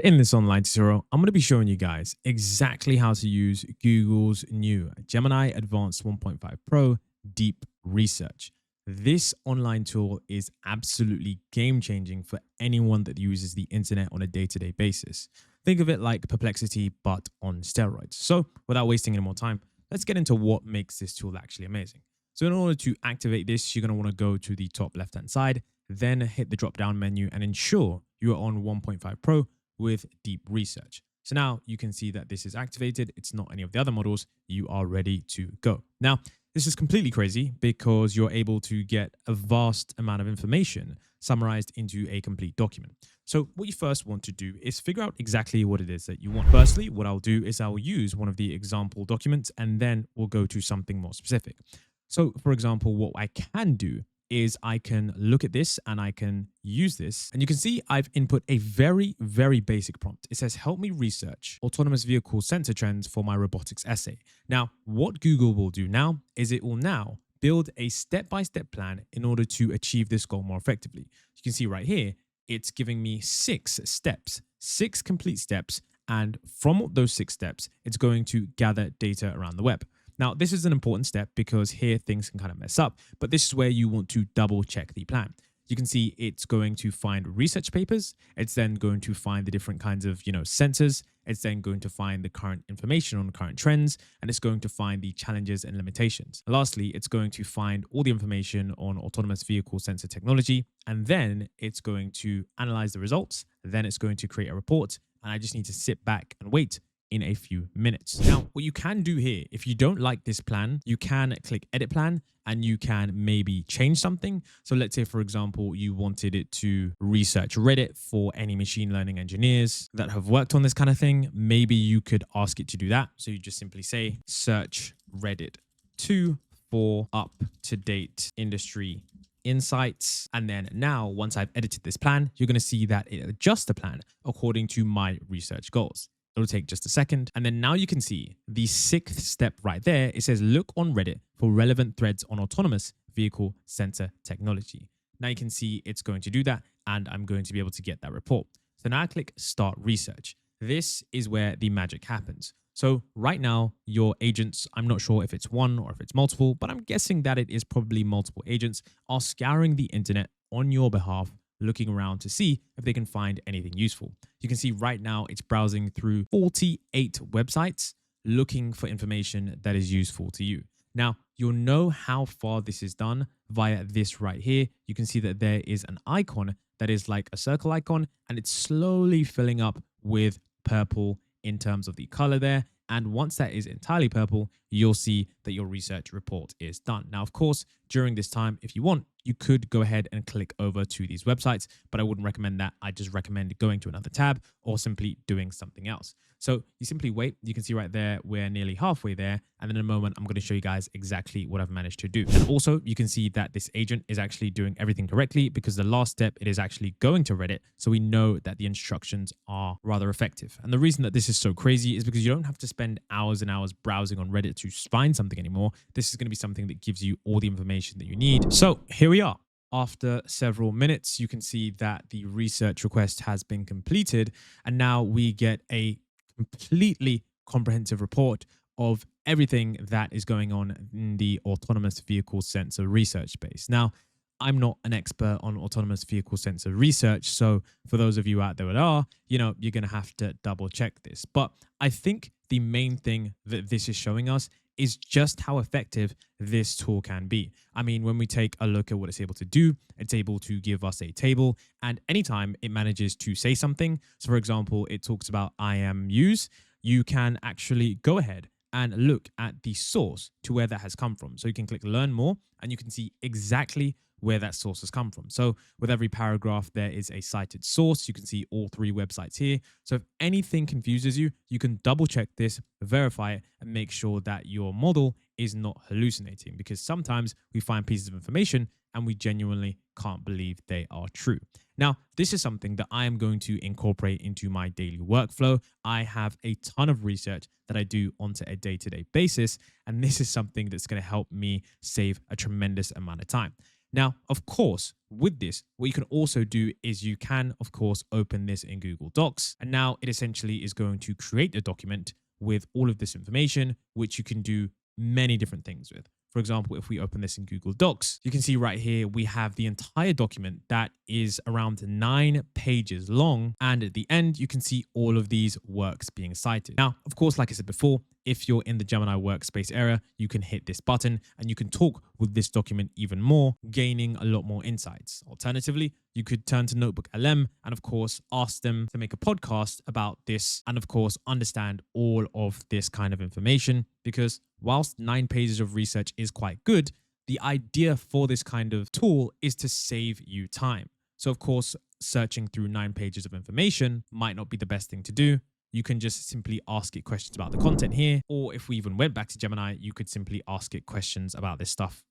In this online tutorial, I'm going to be showing you guys exactly how to use Google's new Gemini Advanced 1.5 Pro Deep Research. This online tool is absolutely game changing for anyone that uses the internet on a day-to-day basis. Think of it like Perplexity, but on steroids. So without wasting any more time, let's get into what makes this tool actually amazing. So in order to activate this, you're going to want to go to the top left-hand side, then hit the drop-down menu and ensure you are on 1.5 Pro with deep research. So now you can see that this is activated. It's not any of the other models. You are ready to go. Now, this is completely crazy because you're able to get a vast amount of information summarized into a complete document. So what you first want to do is figure out exactly what it is that you want. Firstly, what I'll do is I'll use one of the example documents and then we'll go to something more specific. So for example, what I can do is I can look at this and I can use this. And you can see I've input a very, very basic prompt. It says, help me research autonomous vehicle sensor trends for my robotics essay. Now, what Google will do now is it will now build a step-by-step plan in order to achieve this goal more effectively. You can see right here, it's giving me 6 steps, 6 complete steps. And from those 6 steps, it's going to gather data around the web. Now, this is an important step because here things can kind of mess up, but this is where you want to double check the plan. You can see it's going to find research papers. It's then going to find the different kinds of, sensors. It's then going to find the current information on current trends, and it's going to find the challenges and limitations. Lastly, it's going to find all the information on autonomous vehicle sensor technology, and then it's going to analyze the results. Then it's going to create a report, and I just need to sit back and wait in a few minutes. Now, what you can do here, if you don't like this plan, you can click edit plan and you can maybe change something. So let's say, for example, you wanted it to research Reddit for any machine learning engineers that have worked on this kind of thing. Maybe you could ask it to do that. So you just simply say, search Reddit for up-to-date industry insights. And then now, once I've edited this plan, you're going to see that it adjusts the plan according to my research goals. It'll take just a second. And then now you can see the 6th step right there. It says, look on Reddit for relevant threads on autonomous vehicle sensor technology. Now you can see it's going to do that and I'm going to be able to get that report. So now I click start research. This is where the magic happens. So right now your agents, I'm not sure if it's one or if it's multiple, but I'm guessing that it is probably multiple agents, are scouring the internet on your behalf, looking around to see if they can find anything useful. You can see right now it's browsing through 48 websites looking for information that is useful to you. Now, you'll know how far this is done via this right here. You can see that there is an icon that is like a circle icon and it's slowly filling up with purple in terms of the color there. And once that is entirely purple, you'll see that your research report is done. Now, of course, during this time, if you want, you could go ahead and click over to these websites, but I wouldn't recommend that. I just recommend going to another tab or simply doing something else. So you simply wait. You can see right there, we're nearly halfway there. And in a moment, I'm going to show you guys exactly what I've managed to do. And also you can see that this agent is actually doing everything correctly because the last step, it is actually going to Reddit. So we know that the instructions are rather effective. And the reason that this is so crazy is because you don't have to spend hours and hours browsing on Reddit to find something anymore. This is going to be something that gives you all the information that you need. So here we are. After several minutes, you can see that the research request has been completed. And now we get a completely comprehensive report of everything that is going on in the autonomous vehicle sensor research space. Now, I'm not an expert on autonomous vehicle sensor research. So for those of you out there that are, you're going to have to double check this. But I think the main thing that this is showing us is just how effective this tool can be. I mean, when we take a look at what it's able to do, it's able to give us a table, and anytime it manages to say something, so for example, it talks about IMUs, you can actually go ahead and look at the source to where that has come from. So you can click learn more and you can see exactly where that source has come from. So with every paragraph, there is a cited source. You can see all 3 websites here. So if anything confuses you, you can double check this, verify it, and make sure that your model is not hallucinating, because sometimes we find pieces of information and we genuinely can't believe they are true. Now, this is something that I am going to incorporate into my daily workflow. I have a ton of research that I do onto a day-to-day basis, and this is something that's going to help me save a tremendous amount of time. Now, of course, with this, what you can also do is you can, of course, open this in Google Docs. And now it essentially is going to create a document with all of this information, which you can do many different things with. For example, if we open this in Google Docs, you can see right here, we have the entire document that is around 9 pages long. And at the end, you can see all of these works being cited. Now, of course, like I said before, if you're in the Gemini workspace area, you can hit this button and you can talk with this document even more, gaining a lot more insights. Alternatively, you could turn to Notebook LM and of course, ask them to make a podcast about this and of course, understand all of this kind of information, because whilst 9 pages of research is quite good, the idea for this kind of tool is to save you time. So of course, searching through 9 pages of information might not be the best thing to do. You can just simply ask it questions about the content here. Or if we even went back to Gemini, you could simply ask it questions about this stuff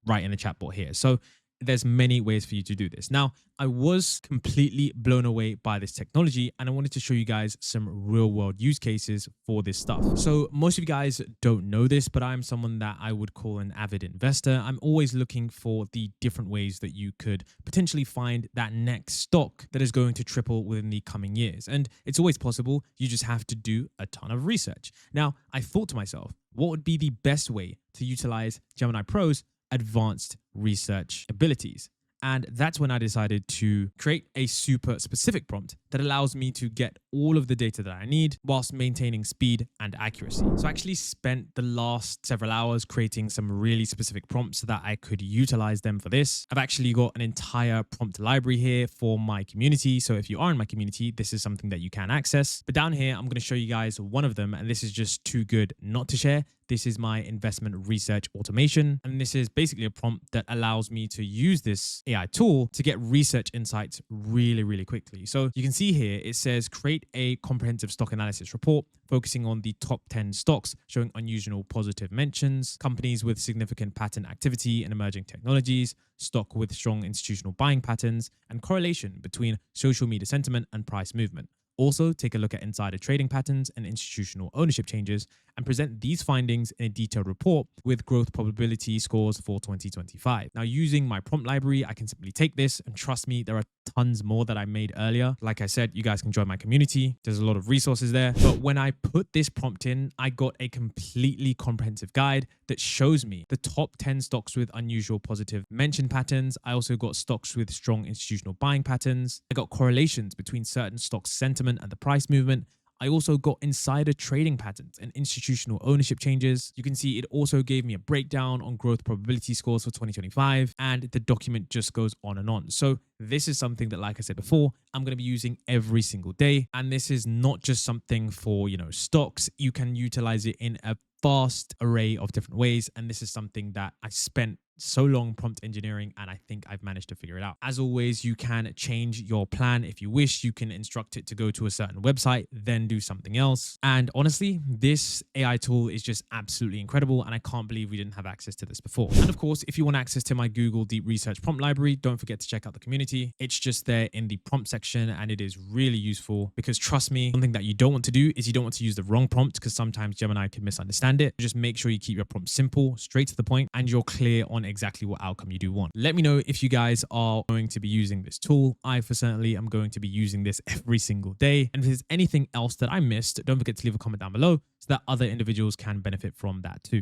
right in the chatbot here. So there's many ways for you to do this. Now, I was completely blown away by this technology and I wanted to show you guys some real world use cases for this stuff. So most of you guys don't know this, but I'm someone that I would call an avid investor. I'm always looking for the different ways that you could potentially find that next stock that is going to triple within the coming years. And it's always possible. You just have to do a ton of research. Now, I thought to myself, what would be the best way to utilize Gemini Pro's advanced research abilities? And that's when I decided to create a super specific prompt that allows me to get all of the data that I need whilst maintaining speed and accuracy. So I actually spent the last several hours creating some really specific prompts so that I could utilize them for this. I've actually got an entire prompt library here for my community. So if you are in my community, this is something that you can access. But down here, I'm going to show you guys one of them. And this is just too good not to share. This is my investment research automation. And this is basically a prompt that allows me to use this AI tool to get research insights really, really quickly. So you can see here, it says create a comprehensive stock analysis report focusing on the top 10 stocks showing unusual positive mentions, companies with significant pattern activity and emerging technologies, stock with strong institutional buying patterns, and correlation between social media sentiment and price movement. Also, take a look at insider trading patterns and institutional ownership changes and present these findings in a detailed report with growth probability scores for 2025. Now, using my prompt library, I can simply take this and trust me, there are tons more that I made earlier. Like I said, you guys can join my community. There's a lot of resources there. But when I put this prompt in, I got a completely comprehensive guide that shows me the top 10 stocks with unusual positive mention patterns. I also got stocks with strong institutional buying patterns. I got correlations between certain stocks' sentiment and the price movement. I also got insider trading patterns and institutional ownership changes. You can see it also gave me a breakdown on growth probability scores for 2025, and the document just goes on and on. So this is something that, like I said before, I'm going to be using every single day. And this is not just something for, stocks. You can utilize it in a vast array of different ways. And this is something that I spent so long prompt engineering, and I think I've managed to figure it out. As always, you can change your plan if you wish. You can instruct it to go to a certain website, then do something else. And honestly, this AI tool is just absolutely incredible, and I can't believe we didn't have access to this before. And of course, if you want access to my Google Deep Research prompt library, don't forget to check out the community. It's just there in the prompt section, and it is really useful because trust me, one thing that you don't want to do is you don't want to use the wrong prompt, because sometimes Gemini can misunderstand it. Just make sure you keep your prompt simple, straight to the point, and you're clear on exactly what outcome you do want. Let me know if you guys are going to be using this tool. I for certainly am going to be using this every single day. And if there's anything else that I missed, don't forget to leave a comment down below so that other individuals can benefit from that too.